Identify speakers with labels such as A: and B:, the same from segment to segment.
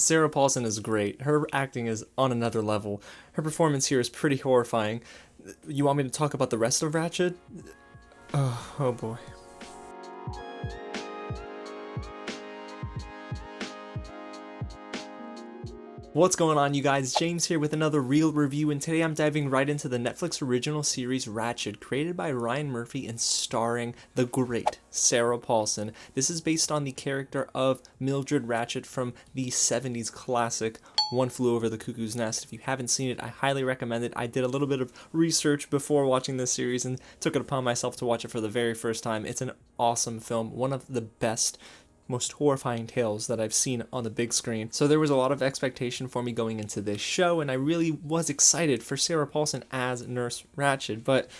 A: Sarah Paulson is great. Her acting is on another level. Her performance here is pretty horrifying. You want me to talk about the rest of Ratched? Oh boy. What's going on, you guys? James here with another real review, and today I'm diving right into the Netflix original series Ratched, created by Ryan Murphy and starring the great Sarah Paulson. This is based on the character of Mildred Ratched from the 70s classic One Flew Over the Cuckoo's Nest. If you haven't seen it, I highly recommend it. I did a little bit of research before watching this series and took it upon myself to watch it for the very first time. It's an awesome film, one of the best, most horrifying tales that I've seen on the big screen. So there was a lot of expectation for me going into this show, and I really was excited for Sarah Paulson as Nurse Ratched, but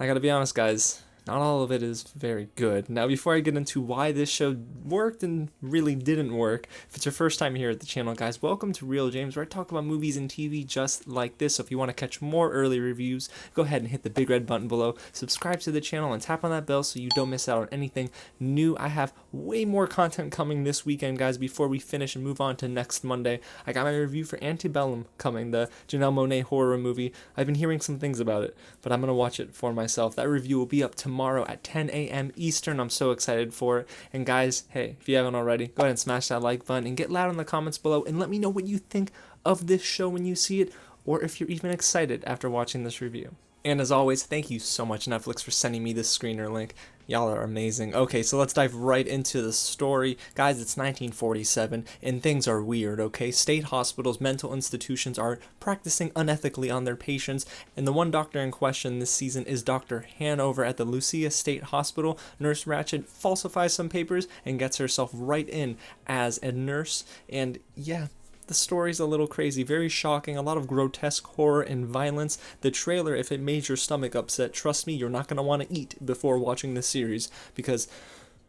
A: I gotta be honest, guys, not all of it is very good. Now, before I get into why this show worked and really didn't work, if it's your first time here at the channel, guys, welcome to Real James, where I talk about movies and TV just like this. So if you want to catch more early reviews, go ahead and hit the big red button below, subscribe to the channel, and tap on that bell so you don't miss out on anything new. I have way more content coming this weekend, guys, before we finish and move on to next Monday. I got my review for Antebellum coming, the Janelle Monáe horror movie. I've been hearing some things about it, but I'm going to watch it for myself. That review will be up tomorrow at 10 a.m. Eastern. I'm so excited for it. And guys, hey, if you haven't already, go ahead and smash that like button and get loud in the comments below and let me know what you think of this show when you see it, or if you're even excited after watching this review. And as always, thank you so much, Netflix, for sending me this screener link. Y'all are amazing. Okay, so let's dive right into the story. Guys, it's 1947, and things are weird, okay? State hospitals, mental institutions are practicing unethically on their patients, and the one doctor in question this season is Dr. Hanover at the Lucia State Hospital. Nurse Ratched falsifies some papers and gets herself right in as a nurse, and yeah, the story's a little crazy, very shocking, a lot of grotesque horror and violence. The trailer, if it made your stomach upset, trust me, you're not going to want to eat before watching this series, because,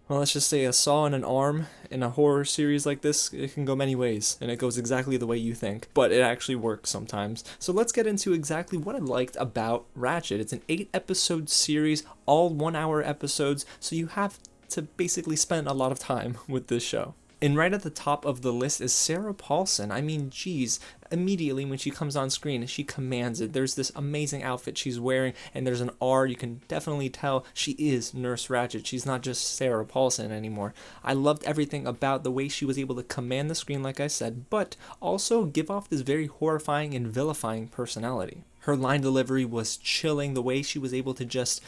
A: well, let's just say a saw and an arm in a horror series like this, it can go many ways, and it goes exactly the way you think, but it actually works sometimes. So let's get into exactly what I liked about Ratched. It's an 8-episode series, all 1-hour episodes, so you have to basically spend a lot of time with this show. And right at the top of the list is Sarah Paulson. I mean, geez, immediately when she comes on screen, she commands it. There's this amazing outfit she's wearing, and there's an R. You can definitely tell she is Nurse Ratched. She's not just Sarah Paulson anymore. I loved everything about the way she was able to command the screen, like I said, but also give off this very horrifying and vilifying personality. Her line delivery was chilling. The way she was able to just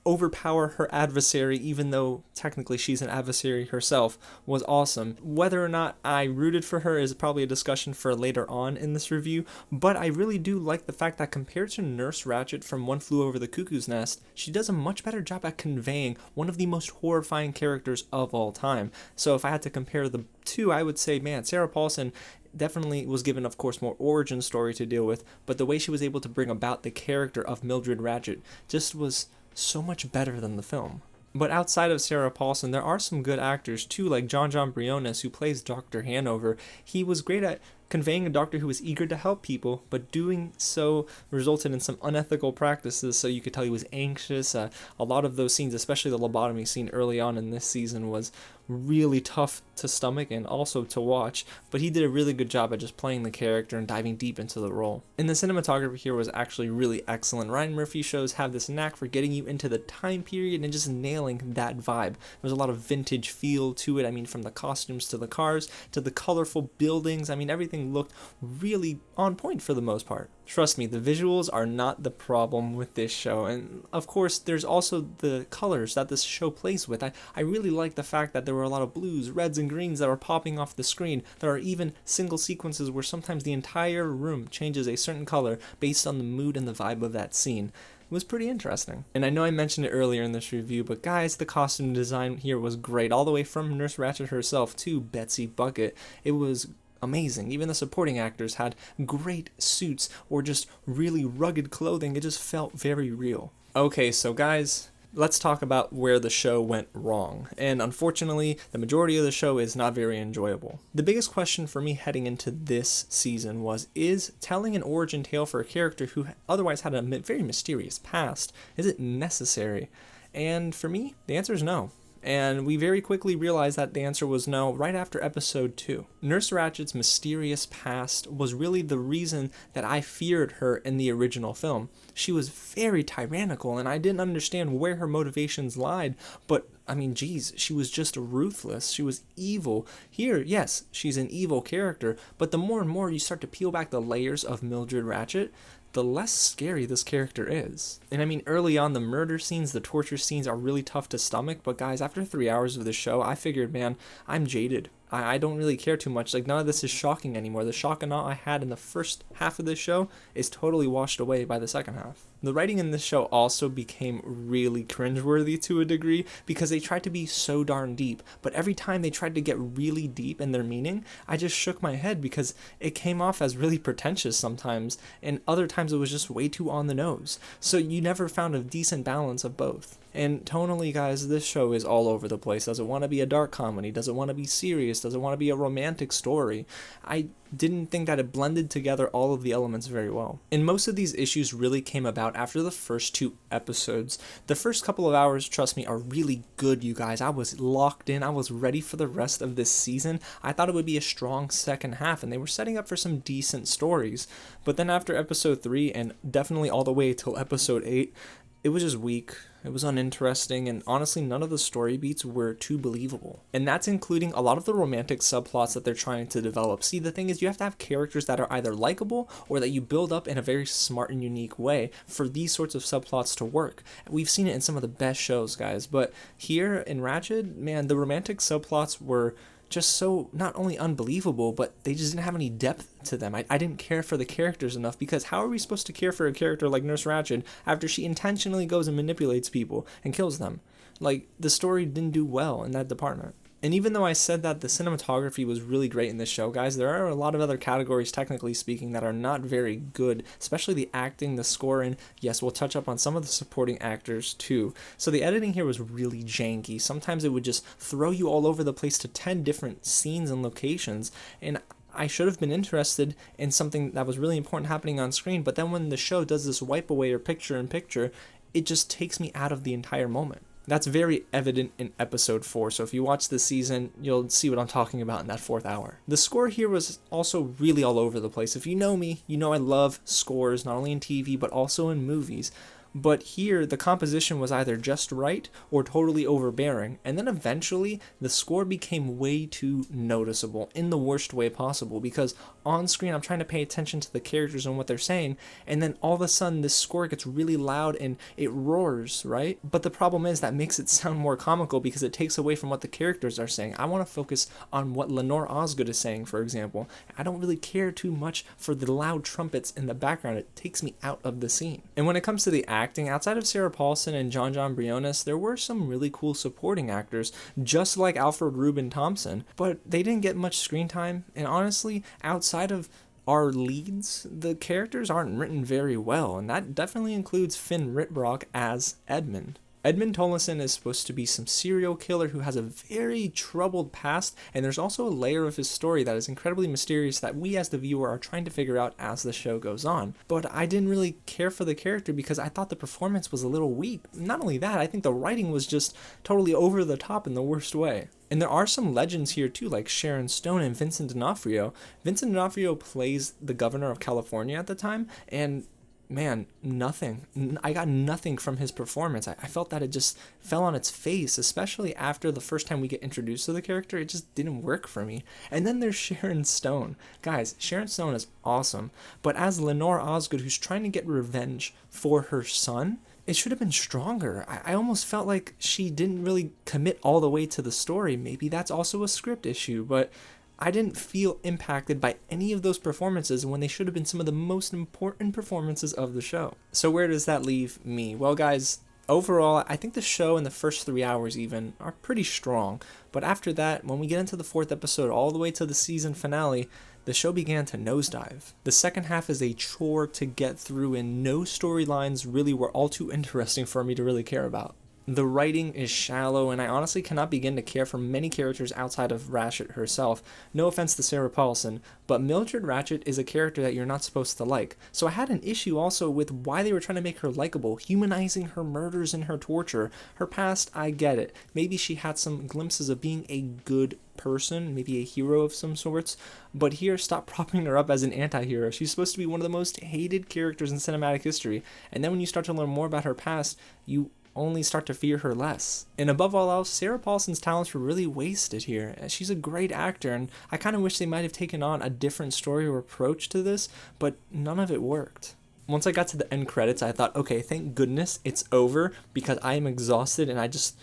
A: overpower her adversary, even though technically she's an adversary herself, was awesome. Whether or not I rooted for her is probably a discussion for later on in this review, but I really do like the fact that compared to Nurse Ratched from One Flew Over the Cuckoo's Nest, she does a much better job at conveying one of the most horrifying characters of all time. So if I had to compare the two, I would say, man, Sarah Paulson definitely was given, of course, more origin story to deal with, but the way she was able to bring about the character of Mildred Ratched just was so much better than the film. But outside of Sarah Paulson, there are some good actors too, like John Briones, who plays Dr. Hanover. He was great at conveying a doctor who was eager to help people, but doing so resulted in some unethical practices, so you could tell he was anxious. A lot of those scenes, especially the lobotomy scene early on in this season, was really tough to stomach and also to watch, but he did a really good job at just playing the character and diving deep into the role. And the cinematography here was actually really excellent. Ryan Murphy shows have this knack for getting you into the time period and just nailing that vibe. There's a lot of vintage feel to it. I mean, from the costumes to the cars to the colorful buildings, I mean, everything looked really on point for the most part. Trust me, the visuals are not the problem with this show, and of course there's also the colors that this show plays with. I really like the fact that there were a lot of blues, reds, and greens that were popping off the screen. There are even single sequences where sometimes the entire room changes a certain color based on the mood and the vibe of that scene. It was pretty interesting. And I know I mentioned it earlier in this review, but guys, the costume design here was great, all the way from Nurse Ratched herself to Betsy Bucket. It was amazing. Even the supporting actors had great suits or just really rugged clothing. It just felt very real. Okay, so guys, let's talk about where the show went wrong. And unfortunately, the majority of the show is not very enjoyable. The biggest question for me heading into this season was, is telling an origin tale for a character who otherwise had a very mysterious past, is it necessary? And for me, the answer is no. And we very quickly realized that the answer was no right after episode 2. Nurse Ratched's mysterious past was really the reason that I feared her in the original film. She was very tyrannical, and I didn't understand where her motivations lied, but I mean, geez, she was just ruthless. She was evil. Here, yes, she's an evil character, but the more and more you start to peel back the layers of Mildred Ratched, the less scary this character is. And I mean, early on, the murder scenes, the torture scenes are really tough to stomach, but guys, after 3 hours of the show, I figured, man, I'm jaded. I don't really care too much. Like, none of this is shocking anymore. The shock and awe I had in the first half of this show is totally washed away by the second half. The writing in this show also became really cringeworthy to a degree because they tried to be so darn deep, but every time they tried to get really deep in their meaning, I just shook my head because it came off as really pretentious sometimes, and other times it was just way too on the nose. So you never found a decent balance of both. And tonally, guys, this show is all over the place. Does it want to be a dark comedy? Does it want to be serious? Does it want to be a romantic story? I didn't think that it blended together all of the elements very well. And most of these issues really came about after the first 2 episodes. The first couple of hours, trust me, are really good, you guys. I was locked in. I was ready for the rest of this season. I thought it would be a strong second half, and they were setting up for some decent stories. But then after episode 3, and definitely all the way till episode 8, it was just weak. It was uninteresting, and honestly, none of the story beats were too believable. And that's including a lot of the romantic subplots that they're trying to develop. See, the thing is, you have to have characters that are either likable or that you build up in a very smart and unique way for these sorts of subplots to work. We've seen it in some of the best shows, guys, but here in Ratched, man, the romantic subplots were just so not only unbelievable, but they just didn't have any depth to them. I didn't care for the characters enough, because how are we supposed to care for a character like Nurse Ratched after she intentionally goes and manipulates people and kills them? Like, the story didn't do well in that department. And even though I said that the cinematography was really great in this show, guys, there are a lot of other categories, technically speaking, that are not very good, especially the acting, the score, and yes, we'll touch up on some of the supporting actors too. So the editing here was really janky. Sometimes it would just throw you all over the place to 10 different scenes and locations, and I should have been interested in something that was really important happening on screen, but then when the show does this wipe away or picture-in-picture, it just takes me out of the entire moment. That's very evident in episode 4, so if you watch this season, you'll see what I'm talking about in that 4th hour. The score here was also really all over the place. If you know me, you know I love scores, not only in TV, but also in movies. But here, the composition was either just right or totally overbearing, and then eventually, the score became way too noticeable, in the worst way possible, because on screen, I'm trying to pay attention to the characters and what they're saying, and then all of a sudden, this score gets really loud and it roars, right? But the problem is that makes it sound more comical because it takes away from what the characters are saying. I want to focus on what Lenore Osgood is saying, for example. I don't really care too much for the loud trumpets in the background. It takes me out of the scene. And when it comes to the acting, outside of Sarah Paulson and John Briones, there were some really cool supporting actors, just like Alfred Ruben Thompson, but they didn't get much screen time, and honestly, outside of our leads, the characters aren't written very well, and that definitely includes Finn Ritbrock as Edmund. Edmund Tollison is supposed to be some serial killer who has a very troubled past, and there's also a layer of his story that is incredibly mysterious that we as the viewer are trying to figure out as the show goes on. But I didn't really care for the character because I thought the performance was a little weak. Not only that, I think the writing was just totally over the top in the worst way. And there are some legends here too, like Sharon Stone and Vincent D'Onofrio. Vincent D'Onofrio plays the governor of California at the time, and man, nothing. I got nothing from his performance. I felt that it just fell on its face, especially after the first time we get introduced to the character. It just didn't work for me. And then there's Sharon Stone. Guys, Sharon Stone is awesome, but as Lenore Osgood, who's trying to get revenge for her son, it should have been stronger. I almost felt like she didn't really commit all the way to the story. Maybe that's also a script issue, but I didn't feel impacted by any of those performances when they should have been some of the most important performances of the show. So where does that leave me? Well, guys, overall, I think the show in the first 3 hours even are pretty strong. But after that, when we get into the 4th episode all the way to the season finale, the show began to nosedive. The second half is a chore to get through, and no storylines really were all too interesting for me to really care about. The writing is shallow, and I honestly cannot begin to care for many characters outside of Ratched herself. No offense to Sarah Paulson, but Mildred Ratched is a character that you're not supposed to like. So I had an issue also with why they were trying to make her likable, humanizing her murders and her torture. Her past, I get it. Maybe she had some glimpses of being a good person, maybe a hero of some sorts, but here, stop propping her up as an anti-hero. She's supposed to be one of the most hated characters in cinematic history, and then when you start to learn more about her past, you only start to fear her less. And above all else, Sarah Paulson's talents were really wasted here. She's a great actor, and I kind of wish they might have taken on a different story or approach to this, but none of it worked. Once I got to the end credits, I thought, okay, thank goodness it's over, because I am exhausted and I just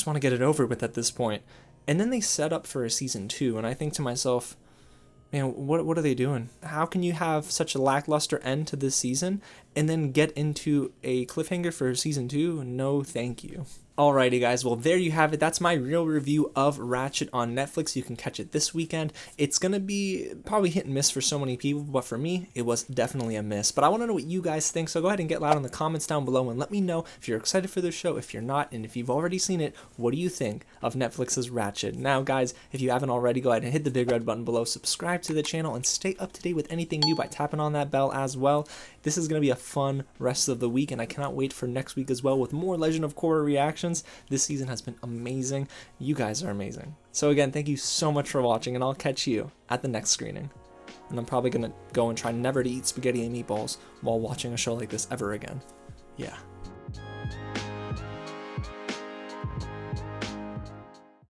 A: want to get it over with at this point. And then they set up for a season 2, and I think to myself, man, what are they doing? How can you have such a lackluster end to this season and then get into a cliffhanger for season 2? No, thank you. Alrighty guys, well there you have it. That's my real review of Ratched on Netflix. You can catch it this weekend. It's going to be probably hit and miss for so many people, but for me, it was definitely a miss. But I want to know what you guys think, so go ahead and get loud in the comments down below and let me know if you're excited for the show, if you're not, and if you've already seen it, what do you think of Netflix's Ratched? Now guys, if you haven't already, go ahead and hit the big red button below, subscribe to the channel, and stay up to date with anything new by tapping on that bell as well. This is going to be a fun rest of the week, and I cannot wait for next week as well with more Legend of Korra reactions. This season has been amazing. You guys are amazing. So again, thank you so much for watching, and I'll catch you at the next screening. And I'm probably going to go and try never to eat spaghetti and meatballs while watching a show like this ever again. Yeah.